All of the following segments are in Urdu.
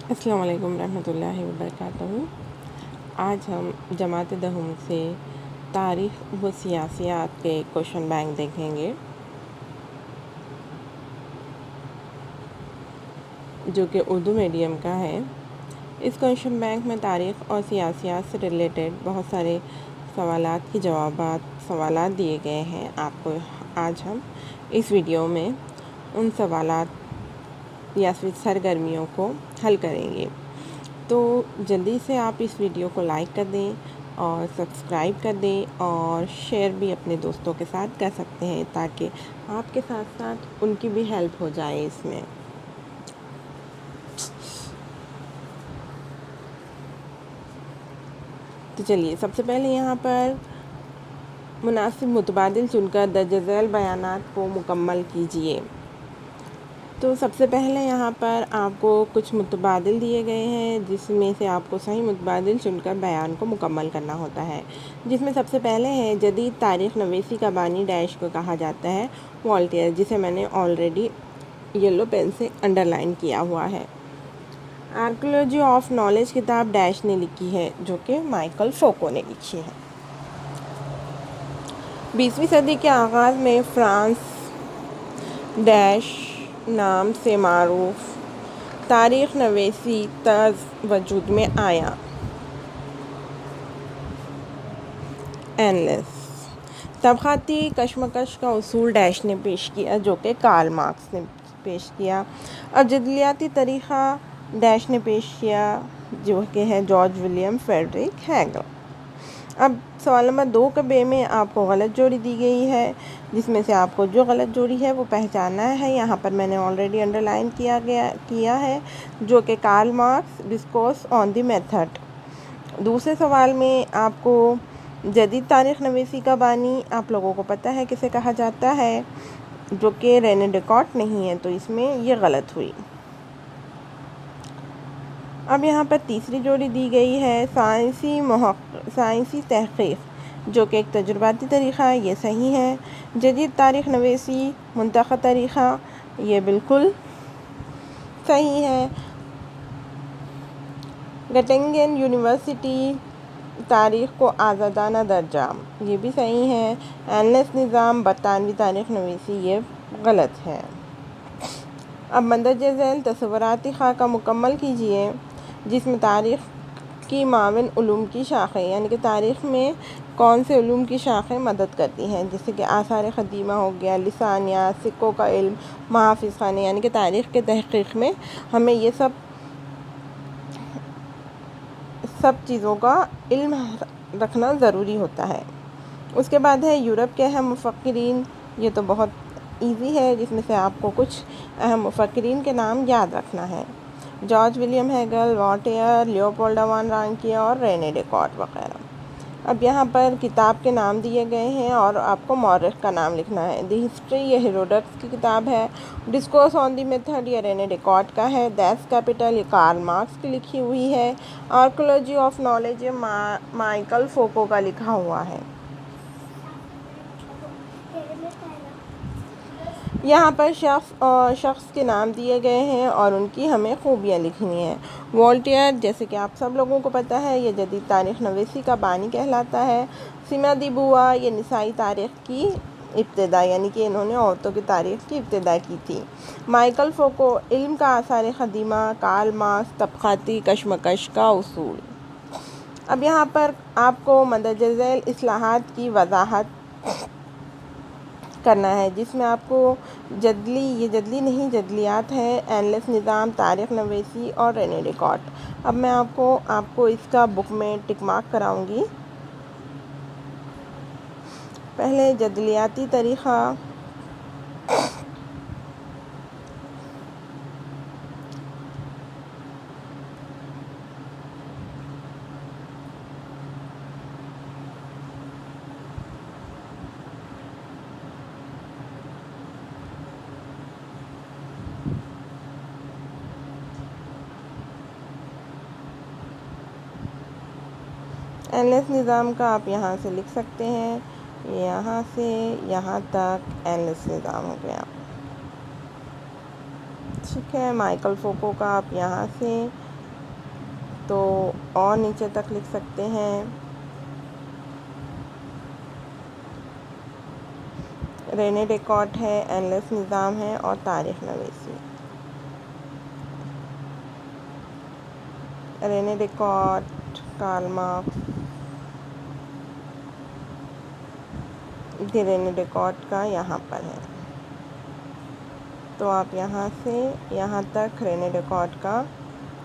السلام علیکم ورحمۃ اللہ وبرکاتہ۔ آج ہم جماعت دہم سے تاریخ و سیاسیات کے کوشچن بینک دیکھیں گے، جو کہ اردو میڈیم کا ہے۔ اس کوشچن بینک میں تاریخ اور سیاسیات سے ریلیٹڈ بہت سارے سوالات کے سوالات دیے گئے ہیں۔ آپ کو آج ہم اس ویڈیو میں ان سوالات یا سرگرمیوں کو حل کریں گے، تو جلدی سے آپ اس ویڈیو کو لائک کر دیں اور سبسکرائب کر دیں، اور شیئر بھی اپنے دوستوں کے ساتھ کر سکتے ہیں تاکہ آپ کے ساتھ ساتھ ان کی بھی ہیلپ ہو جائے اس میں۔ تو چلیے، سب سے پہلے یہاں پر مناسب متبادل چن کر درج ذیل بیانات کو مکمل کیجیے۔ تو سب سے پہلے یہاں پر آپ کو کچھ متبادل دیے گئے ہیں، جس میں سے آپ کو صحیح متبادل چن کر بیان کو مکمل کرنا ہوتا ہے، جس میں سب سے پہلے ہے جدید تاریخ نویسی کا بانی ڈیش کو کہا جاتا ہے والٹیئر، جسے میں نے آلریڈی یلو پین سے انڈر لائن کیا ہوا ہے۔ آرکیولوجی آف نالج کتاب ڈیش نے لکھی ہے، جو کہ مائیکل فوکو نے لکھی ہے۔ 20ویں صدی کے آغاز میں فرانس ڈیش نام سے معروف تاریخ نویسی طرز وجود میں آیا۔ اینلس طبقاتی کشمکش کا اصول ڈیش نے پیش کیا، جو کہ کارل مارکس نے پیش کیا۔ اور جدلیاتی طریقہ ڈیش نے پیش کیا، جو کہ ہے جارج ولیم فریڈرک ہیگل۔ اب سوال نمبر 2 کا بے میں آپ کو غلط جوڑی دی گئی ہے، جس میں سے آپ کو جو غلط جوڑی ہے وہ پہچاننا ہے۔ یہاں پر میں نے آلریڈی انڈر لائن کیا ہے، جو کہ Karl Marx discourse on the method. دوسرے سوال میں آپ کو جدید تاریخ نویسی کا بانی آپ لوگوں کو پتہ ہے کسے کہا جاتا ہے، جو کہ رینے ڈیکارٹ نہیں ہے، تو اس میں یہ غلط ہوئی۔ اب یہاں پر تیسری جوڑی دی گئی ہے سائنسی تحقیق، جو کہ ایک تجرباتی طریقہ ہے، یہ صحیح ہے۔ جدید تاریخ نویسی منتخب طریقہ، یہ بالکل صحیح ہے۔ گٹنگن یونیورسٹی تاریخ کو آزادانہ درجہ، یہ بھی صحیح ہے۔ اینلس نظام برطانوی تاریخ نویسی، یہ غلط ہے۔ اب مندرجہ ذیل تصوراتی خاکہ مکمل کیجیے، جس میں تاریخ کی معاون علوم کی شاخیں، یعنی کہ تاریخ میں کون سے علوم کی شاخیں مدد کرتی ہیں، جیسے کہ آثار قدیمہ ہو گیا، لسانیات، سکوں کا علم، محافظ خانے، یعنی کہ تاریخ کے تحقیق میں ہمیں یہ سب چیزوں کا علم رکھنا ضروری ہوتا ہے۔ اس کے بعد ہے یورپ کے اہم مفکرین، یہ تو بہت ایزی ہے، جس میں سے آپ کو کچھ اہم مفکرین کے نام یاد رکھنا ہے: George William Hegel, Voltaire, Leopold von Ranke اور رینے ڈیکارٹ وغیرہ۔ اب یہاں پر کتاب کے نام دیے گئے ہیں اور آپ کو مورخ کا نام لکھنا ہے۔ دی ہسٹری، یہ ہیروڈوٹس کی کتاب ہے۔ ڈسکورس آن دی میتھڈ، یہ رینے ڈیکارٹ کا ہے۔ دیس کیپٹل، یہ کارل مارکس کی لکھی ہوئی ہے۔ آرکیولوجی آف نالج، یہ مائیکل فوکو کا لکھا ہوا ہے۔ یہاں پر شخص کے نام دیے گئے ہیں اور ان کی ہمیں خوبیاں لکھنی ہیں۔ والٹیئر، جیسے کہ آپ سب لوگوں کو پتہ ہے، یہ جدید تاریخ نویسی کا بانی کہلاتا ہے۔ سیما دی بوا، یہ نسائی تاریخ کی ابتدا، یعنی کہ انہوں نے عورتوں کی تاریخ کی ابتدا کی تھی۔ مائیکل فوکو، علم کا آثار قدیمہ، کارل مارکس، طبقاتی کشمکش کا اصول۔ اب یہاں پر آپ کو مندرجہ ذیل اصطلاحات کی وضاحت کرنا ہے، جس میں آپ کو یہ جدلی نہیں، جدلیات ہے: اینلس نظام، تاریخ نویسی اور رینے ڈیکارٹ۔ اب میں آپ کو اس کا بک میں ٹک مارک کراؤں گی۔ پہلے جدلیاتی طریقہ، اینلس نظام کا آپ یہاں سے لکھ سکتے ہیں، یہاں سے یہاں تک اینلس نظام ہو گیا، ٹھیک ہے۔ مائیکل فوکو کا آپ یہاں سے تو اور نیچے تک لکھ سکتے ہیں. رینے ڈیکارٹ ہے، اینڈ لیس نظام ہے، اور تاریخ نویسی. Rene Descartes, Karl Marx. Rene Descartes کا یہاں پر ہے، تو آپ یہاں سے یہاں تک رینے ڈیکارٹ کا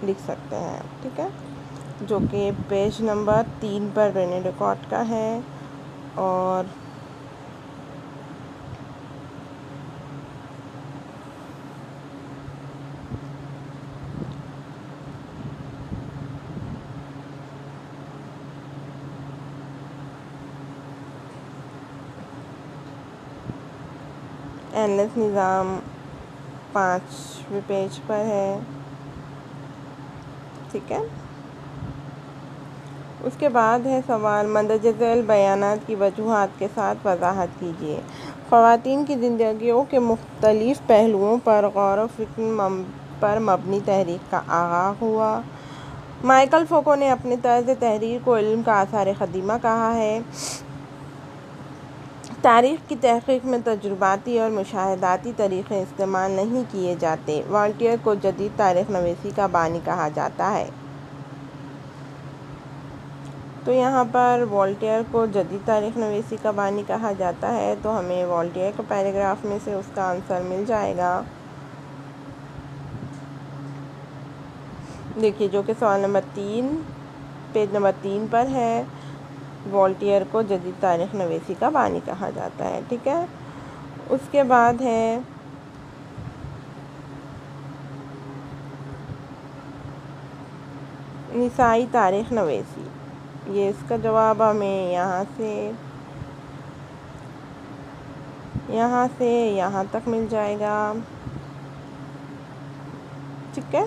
لکھ سکتے ہیں. ٹھیک ہے، جو کہ پیج نمبر 3 پر رینے ڈیکارٹ کا ہے. اور اینڈ لیس نظام 5ویں پیج پر ہے. ٹھیک ہے، اس کے بعد ہے سوال مندرجہ ذیل بیانات کی وجوہات کے ساتھ وضاحت کیجیے. خواتین کی زندگیوں کے مختلف پہلوؤں پر غور و فکر پر مبنی تحریک کا آغاز ہوا. مائیکل فوکو نے اپنے طرز تحریر کو علم کا آثار قدیمہ کہا ہے. تاریخ کی تحقیق میں تجرباتی اور مشاہداتی طریقے استعمال نہیں کیے جاتے. والٹیئر کو جدید تاریخ نویسی کا بانی کہا جاتا ہے. تو یہاں پر والٹیئر کو جدید تاریخ نویسی کا بانی کہا جاتا ہے، تو ہمیں والٹیئر کے پیراگراف میں سے اس کا آنسر مل جائے گا. دیکھیے، جو کہ سوال نمبر 3 پیج نمبر 3 پر ہے. والٹیئر کو جدید تاریخ نویسی کا بانی کہا جاتا ہے. ٹھیک ہے، اس کے بعد ہے نسائی تاریخ نویسی. یہ اس کا جواب ہمیں یہاں سے یہاں تک مل جائے گا. ٹھیک ہے،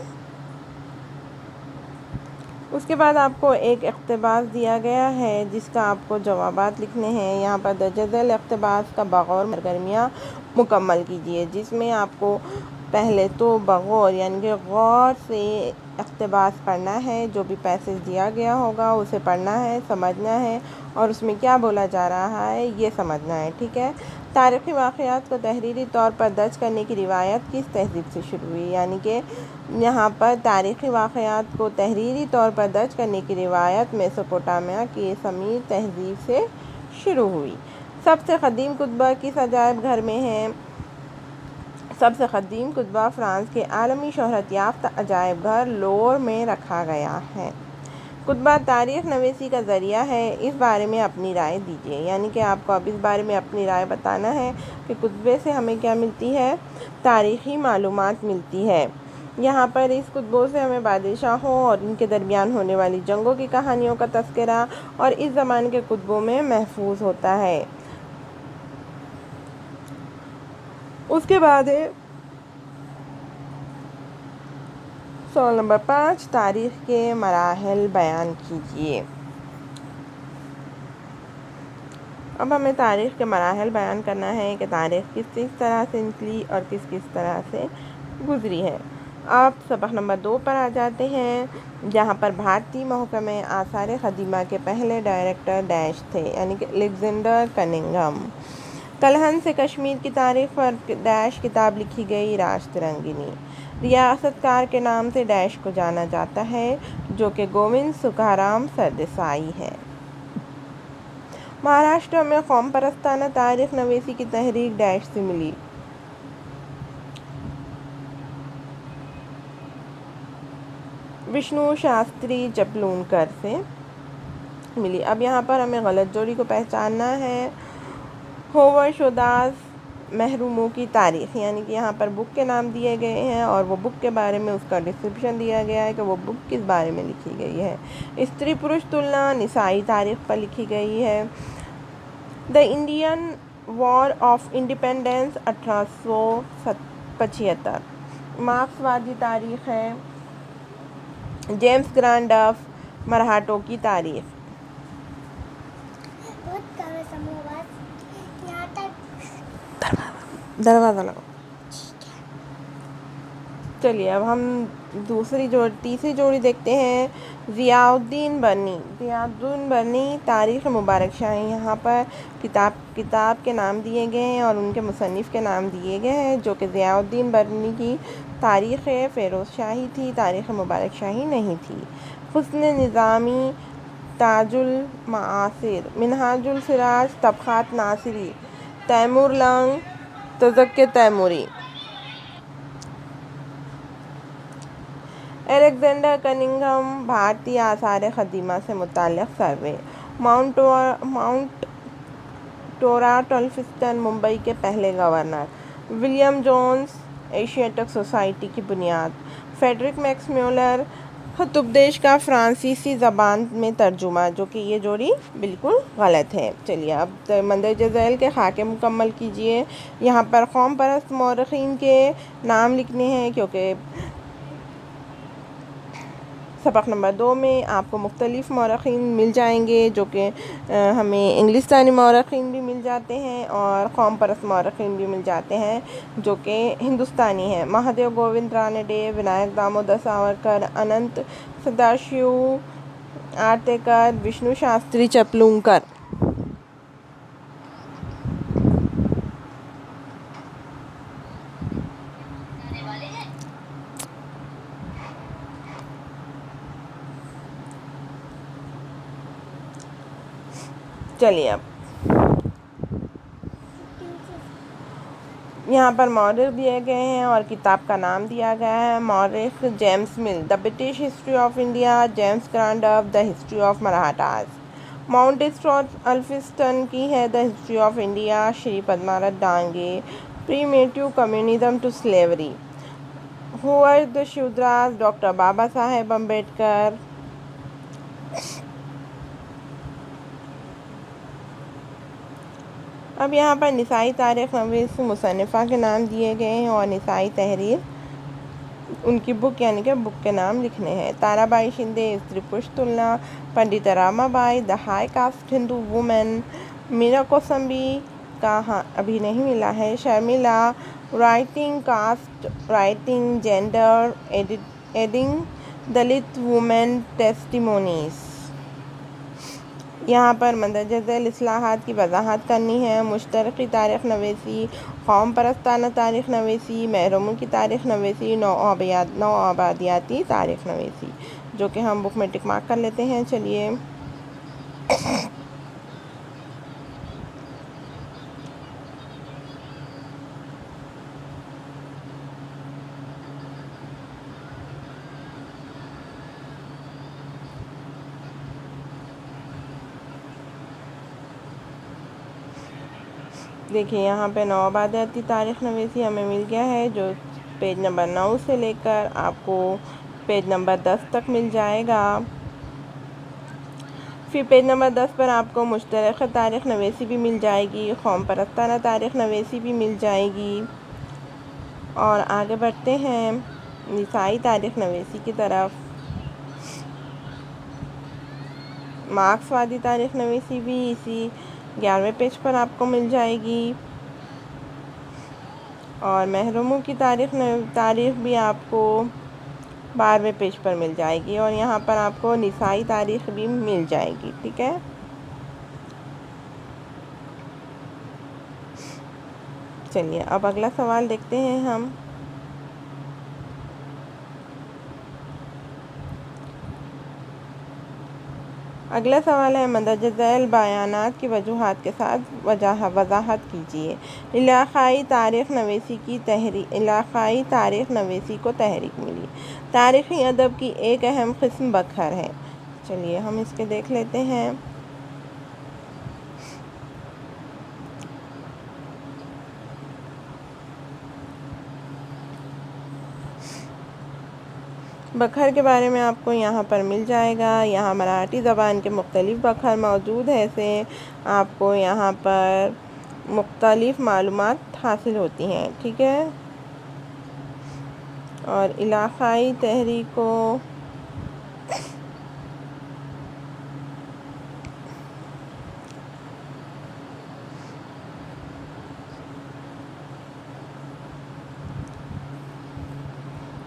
اس کے بعد آپ کو ایک اقتباس دیا گیا ہے جس کا آپ کو جوابات لکھنے ہیں. یہاں پر درج ذیل اقتباس کا بغور سرگرمیاں مکمل کیجیے، جس میں آپ کو پہلے تو بغور یعنی کہ غور سے اقتباس پڑھنا ہے. جو بھی پیسج دیا گیا ہوگا اسے پڑھنا ہے، سمجھنا ہے، اور اس میں کیا بولا جا رہا ہے یہ سمجھنا ہے. ٹھیک ہے، تاریخی واقعات کو تحریری طور پر درج کرنے کی روایت کس تہذیب سے شروع ہوئی؟ یعنی کہ یہاں پر تاریخی واقعات کو تحریری طور پر درج کرنے کی روایت میسوپوٹامیہ کی سمیر تہذیب سے شروع ہوئی. سب سے قدیم کتبہ کس عجائب گھر میں ہے؟ سب سے قدیم کتبہ فرانس کے عالمی شہرت یافتہ عجائب گھر لور میں رکھا گیا ہے. کتبہ تاریخ نویسی کا ذریعہ ہے، اس بارے میں اپنی رائے دیجیے. یعنی کہ آپ کو اب اس بارے میں اپنی رائے بتانا ہے کہ کتبے سے ہمیں کیا ملتی ہے؟ تاریخی معلومات ملتی ہے. یہاں پر اس کتبوں سے ہمیں بادشاہوں اور ان کے درمیان ہونے والی جنگوں کی کہانیوں کا تذکرہ اور اس زمانے کے کتبوں میں محفوظ ہوتا ہے. اس کے بعد ہے سوال نمبر 5 تاریخ کے مراحل بیان کیجیے. اب ہمیں تاریخ کے مراحل بیان کرنا ہے کہ تاریخ کس طرح سے نکلی اور کس طرح سے گزری ہے. آپ سبق نمبر 2 پر آ جاتے ہیں، جہاں پر بھارتی محکمہ آثار قدیمہ کے پہلے ڈائریکٹر ڈیش تھے، یعنی کہ الیگزینڈر کننگھم. کلہن سے کشمیر کی تاریخ پر ڈیش کتاب لکھی گئی. راج ترنگینی. ریاست کار کے نام سے ڈیش کو جانا جاتا ہے، جو کہ گووند سکھارام سردیسائی ہے. مہاراشٹر میں قوم پرستانہ تاریخ نویسی کی تحریک ڈیش سے ملی. وشنو شاستری چپلونکر سے ملی. اب یہاں پر ہمیں غلط جوڑی کو پہچاننا ہے. ہوور شوداس محروموں کی تاریخ، یعنی کہ یہاں پر بک کے نام دیے گئے ہیں اور وہ بک کے بارے میں اس کا ڈسکرپشن دیا گیا ہے کہ وہ بک کس بارے میں لکھی گئی ہے. استری پرش تلنا نسائی تاریخ پر لکھی گئی ہے. The Indian war of independence 1875 مارکسوادی تاریخ ہے. جیمز گرانٹ ڈف مراٹھوں کی تاریخ. دروازہ لگاؤ. چلیے اب ہم تیسری جوڑی دیکھتے ہیں، ضیاء الدین برنی تاریخ مبارک شاہی۔ یہاں پر کتاب کے نام دیے گئے ہیں اور ان کے مصنف کے نام دیے گئے ہیں، جو کہ ضیاء الدین برنی کی تاریخ فیروز شاہی تھی، تاریخ مبارک شاہی نہیں تھی۔ حسن نظامی تاج المعاصر، منہاج السراج طبقات ناصری، تیمور لنگ تذکرہ تیموری۔ الیگزینڈر کننگھم بھارتی آثار قدیمہ سے متعلق سروے، ماؤنٹ ٹورا ٹولفسٹن ممبئی کے پہلے governor, William Jones Asiatic society کی بنیاد، فریڈرک میکس میولر خط اپدیش کا فرانسیسی زبان میں ترجمہ، جو کہ یہ جوڑی بالکل غلط ہے۔ چلیے اب مندرجہ ذیل کے خاکے مکمل کیجیے۔ یہاں پر قوم پرست مورخین کے نام لکھنے ہیں، کیونکہ سبق نمبر 2 میں آپ کو مختلف مورخین مل جائیں گے، جو کہ ہمیں انگلستانی مورخین بھی مل جاتے ہیں اور قوم پرست مورخین بھی مل جاتے ہیں، جو کہ ہندوستانی ہیں۔ مہادیو گووند رانڈے، ونائک دامودر ساورکر، اننت سداشیو آرتیکر، وشنو شاستری چپلونکر۔ چلیے اب یہاں پر مورخ دیے گئے ہیں اور کتاب کا نام دیا گیا ہے۔ مورخ James Mill, the British history of India, James Grant Duff, the history of Marathas. Mount Elphinstone کی ہے the history of India, Shri Padmarth Dange, primitive communism to slavery. Who are the Shudras, doctor Baba Saheb Ambedkar. اب یہاں پر نسائی تاریخ نویس مصنفہ کے نام دیے گئے ہیں اور نسائی تحریر ان کی بک یعنی کہ بک کے نام لکھنے ہیں۔ تارا by Shinde, Stri Purush Tulana, Pandit Rama Bai, the high caste Hindu woman, Meera Kosambi کا ابھی نہیں ملا ہے، Sharmila, writing caste, writing gender, adding Dalit women testimonies. یہاں پر مندرجہ ذیل اصطلاحات کی وضاحت کرنی ہے۔ مشترکہ تاریخ نویسی، قوم پرستانہ تاریخ نویسی، محروموں کی تاریخ نویسی، نوآبادیاتی تاریخ نویسی، جو کہ ہم بک میں ٹک مارک کر لیتے ہیں۔ چلیے دیکھیے یہاں پہ نوآبادیاتی تاریخ نویسی ہمیں مل گیا ہے، جو پیج نمبر 9 سے لے کر آپ کو پیج نمبر 10 تک مل جائے گا۔ پھر پیج نمبر 10 پر آپ کو مشترکہ تاریخ نویسی بھی مل جائے گی، قوم پرستانہ تاریخ نویسی بھی مل جائے گی، اور آگے بڑھتے ہیں نسائی تاریخ نویسی کی طرف۔ مارکسوادی تاریخ نویسی بھی اسی 11ویں پیج پر آپ کو مل جائے گی، اور محروموں کی تاریخ بھی آپ کو 12ویں پیج پر مل جائے گی، اور یہاں پر آپ کو نسائی تاریخ بھی مل جائے گی۔ ٹھیک ہے، چلیے اب اگلا سوال دیکھتے ہیں ہم۔ اگلا سوال ہے، مندرجہ ذیل بیانات کی وجوہات کے ساتھ وضاحت کیجیے۔ علاقائی تاریخ نویسی کو تحریک ملی۔ تاریخی ادب کی ایک اہم قسم بکھر ہے۔ چلیے ہم اس کے دیکھ لیتے ہیں۔ بکھر کے بارے میں آپ کو یہاں پر مل جائے گا۔ یہاں مراٹھی زبان کے مختلف بکھر موجود ہیں، سے آپ کو یہاں پر مختلف معلومات حاصل ہوتی ہیں۔ ٹھیک ہے، اور علاقائی تحریکوں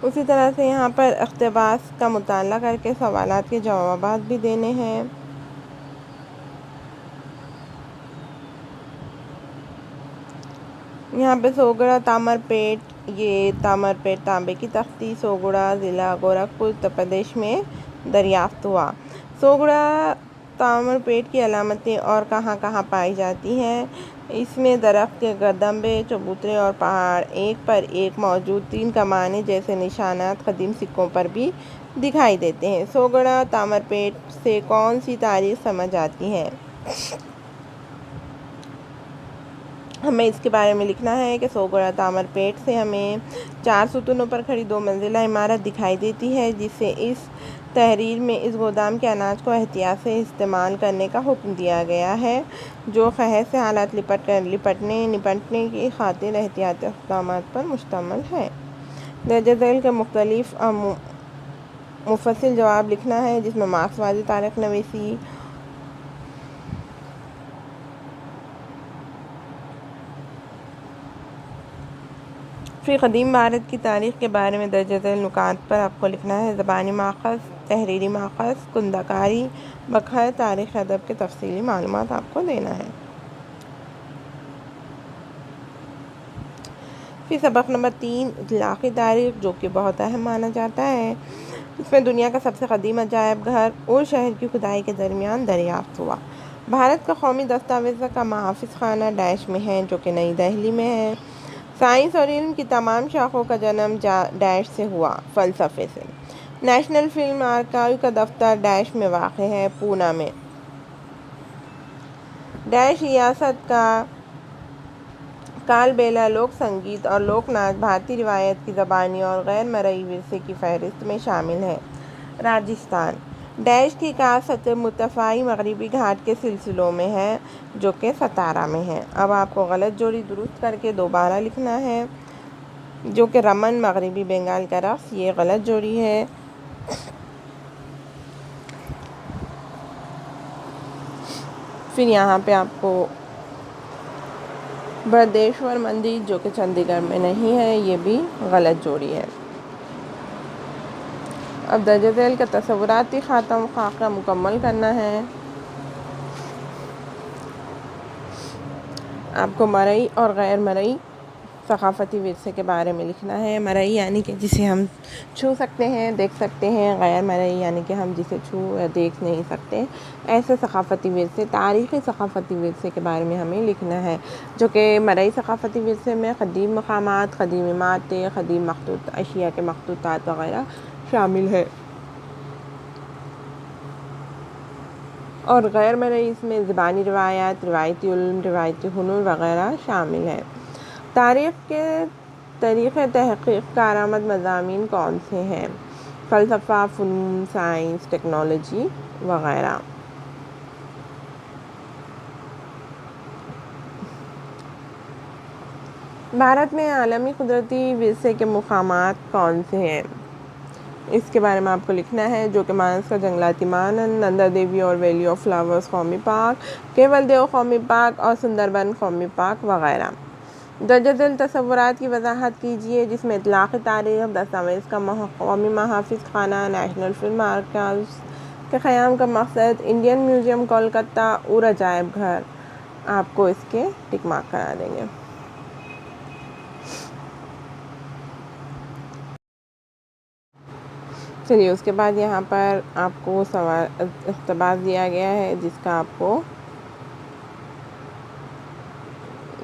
اسی طرح سے یہاں پر اقتباس کا مطالعہ کر کے سوالات کے جوابات بھی دینے ہیں۔ یہاں پہ سوگڑا تامر پیٹ، یہ تامر پیٹ تانبے کی تختی سوگڑا ضلع گورکھپور اتر پردیش میں دریافت ہوا۔ سوگڑا تامر پیٹ کی علامتیں اور کہاں کہاں پائی جاتی ہیں؟ اس میں درخت کے گردنبے، چبوترے اور پہاڑ ایک پر ایک موجود 3 کمانیں جیسے نشانات قدیم سکوں پر بھی دکھائی دیتے ہیں۔ سوگڑا تامر پیٹ سے کون سی تاریخ سمجھ آتی ہے؟ ہمیں اس کے بارے میں لکھنا ہے کہ سوگڑا تامر پیٹ سے ہمیں 4 ستونوں پر کھڑی 2 منزلہ عمارت دکھائی دیتی ہے، جس سے اس تحریر میں اس گودام کے اناج کو احتیاط سے استعمال کرنے کا حکم دیا گیا ہے، جو قحط سے حالات نپٹنے کی خاطر احتیاطی اقدامات پر مشتمل ہے۔ درج ذیل کے مختلف مفصل جواب لکھنا ہے، جس میں مارکسوادی تاریخ نویسی، فی قدیم بھارت کی تاریخ کے بارے میں درج ذیل نکات پر آپ کو لکھنا ہے۔ زبانی ماخذ، تحریری ماخذ، کندہ کاری بخیر تاریخ ادب کے تفصیلی معلومات آپ کو دینا ہے۔ فی سبق نمبر 3 اطلاقی تاریخ، جو کہ بہت اہم مانا جاتا ہے، اس میں دنیا کا سب سے قدیم عجائب گھر اور شہر کی کھدائی کے درمیان دریافت ہوا۔ بھارت کا قومی دستاویزات کا محافظ خانہ ڈیش میں ہے، جو کہ نئی دہلی میں ہے۔ سائنس اور علم کی تمام شاخوں کا جنم ڈیش سے ہوا، فلسفے سے۔ نیشنل فلم آرکائیو کا دفتر ڈیش میں واقع ہے، پونا میں۔ ڈیش ریاست کا کالبیلا لوک سنگیت اور لوک ناچ بھارتی روایت کی زبانی اور غیر مرئی ورثے کی فہرست میں شامل ہے۔ راجستھان ڈیش کی کا سطح مرتفعی مغربی گھاٹ کے سلسلوں میں ہے، جو کہ ستارا میں ہے۔ اب آپ کو غلط جوڑی درست کر کے دوبارہ لکھنا ہے، جو کہ رمن مغربی بنگال کا رقص، یہ غلط جوڑی ہے۔ پھر یہاں پہ آپ کو بردیشور مندر، جو کہ چندی گڑھ میں نہیں ہے، یہ بھی غلط جوڑی ہے۔ اب درج ذیل کا تصوراتی خاکہ مکمل کرنا ہے۔ آپ کو مرئی اور غیر مرئی ثقافتی ورثے کے بارے میں لکھنا ہے۔ مرئی یعنی کہ جسے ہم چھو سکتے ہیں، دیکھ سکتے ہیں، غیر مرئی یعنی کہ ہم جسے چھو یا دیکھ نہیں سکتے، ایسے ثقافتی ورثے، تاریخی ثقافتی ورثے کے بارے میں ہمیں لکھنا ہے، جو کہ مرئی ثقافتی ورثے میں قدیم مقامات، قدیم عمارتیں، قدیم اشیاء کے مخطوطات وغیرہ شامل ہے، اور غیر مرئی اس میں زبانی روایات، روایتی علم، روایتی ہنر وغیرہ شامل ہے۔ تاریخ کے طریقۂ تحقیق کارآمد مضامین کون سے ہیں؟ فلسفہ، فنون، سائنس، ٹیکنالوجی وغیرہ۔ بھارت میں عالمی قدرتی ورثے کے مقامات کون سے ہیں؟ اس کے بارے میں آپ کو لکھنا ہے، جو کہ مانس کا جنگلاتی مانند، نندا دیوی اور ویلی آف فلاورز قومی پارک، کیول دیو قومی پارک اور سندربن قومی پارک وغیرہ۔ درج ذیل تصورات کی وضاحت کیجیے، جس میں اطلاقی تاریخ، دستاویز کا قومی محافظ خانہ، نیشنل فلم آرکائیو کے قیام کا مقصد، انڈین میوزیم کولکتہ اور عجائب گھر۔ آپ کو اس کے ٹک مارک کرا دیں گے۔ چلیے اس کے بعد یہاں پر آپ کو سوال اقتباس دیا گیا ہے، جس کا آپ کو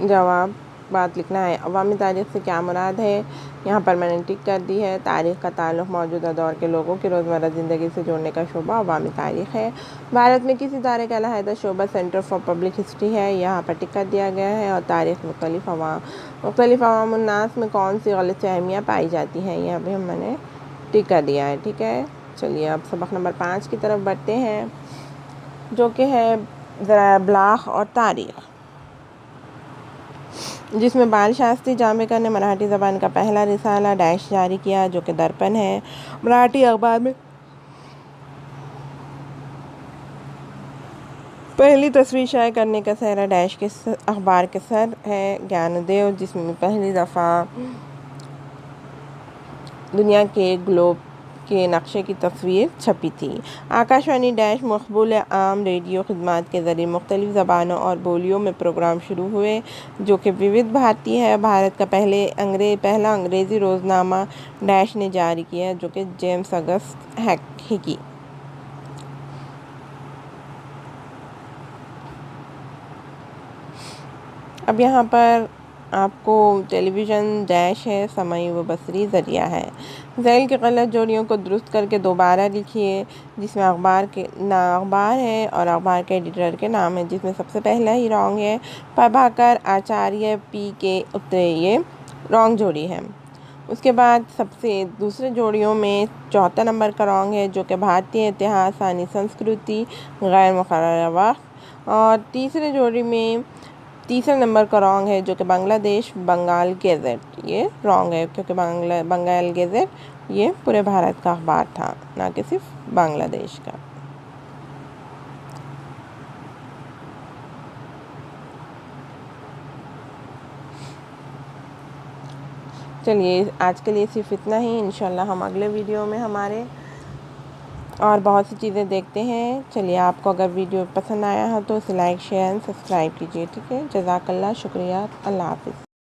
جواب بات لکھنا ہے۔ عوامی تاریخ سے کیا مراد ہے؟ یہاں پر میں نے ٹک کر دی ہے۔ تاریخ کا تعلق موجودہ دور کے لوگوں کی روزمرہ زندگی سے جوڑنے کا شعبہ عوامی تاریخ ہے۔ بھارت میں کسی ادارے کا علیحدہ شعبہ سینٹر فار پبلک ہسٹری ہے، یہاں پر ٹک کر دیا گیا ہے۔ اور تاریخ مختلف عوام الناس میں کون سی غلط فہمیاں پائی جاتی ہیں، یہاں پہ میں نے ٹک کر دیا ہے، ٹھیک ہے۔ چلیے اب سبق نمبر 5 کی طرف بڑھتے ہیں، جو کہ ہے ذرائع ابلاغ اور تاریخ، جس میں بال شاستری جامبیکر نے مراٹھی زبان کا پہلا رسالہ ڈیش جاری کیا، جو کہ درپن ہے۔ مراٹھی اخبار میں پہلی تصویر شائع کرنے کا سہرا ڈیش کے اخبار کے سر ہے، گیان دیو، جس میں پہلی دفعہ دنیا کے گلوب کے نقشے کی تصویر چھپی تھی۔ آکاشوانی ڈیش مقبول عام ریڈیو خدمات کے ذریعے مختلف زبانوں اور بولیوں میں پروگرام شروع ہوئے، جو کہ وودھ بھارتی ہے۔ بھارت کا پہلا انگریزی روزنامہ ڈیش نے جاری کیا، جو کہ جیمز اگسٹ ہکی۔ اب یہاں پر آپ کو ٹیلی ویژن ڈیش ہے، سمعی و بصری ذریعہ ہے۔ ذیل کے غلط جوڑیوں کو درست کر کے دوبارہ لکھیے، جس میں اخبار ہے اور اخبار کے ایڈیٹر کے نام ہے، جس میں سب سے پہلا ہی رانگ ہے۔ پربھاکر آچاریہ پی کے اترے، یہ رانگ جوڑی ہے۔ اس کے بعد دوسرے جوڑیوں میں چوتھا نمبر کا رانگ ہے، جو کہ بھارتی اتہاس ثانی سنسکرتی غیر مقررہ وقت، اور تیسرے جوڑی میں تیسرے نمبر کا رانگ ہے، جو کہ بنگلہ دیش بنگال گیزٹ، یہ رانگ ہے کیونکہ بنگال گیزٹ یہ پورے بھارت کا اخبار تھا، نہ کہ صرف بنگلہ دیش کا۔ چلیے آج کے لیے صرف اتنا ہی، انشاءاللہ ہم اگلے ویڈیو میں ہمارے اور بہت سی چیزیں دیکھتے ہیں۔ چلیے آپ کو اگر ویڈیو پسند آیا ہو تو اسے لائک، شیئر، سبسکرائب کیجیے، ٹھیک ہے؟ جزاک اللہ، شکریہ، اللہ حافظ۔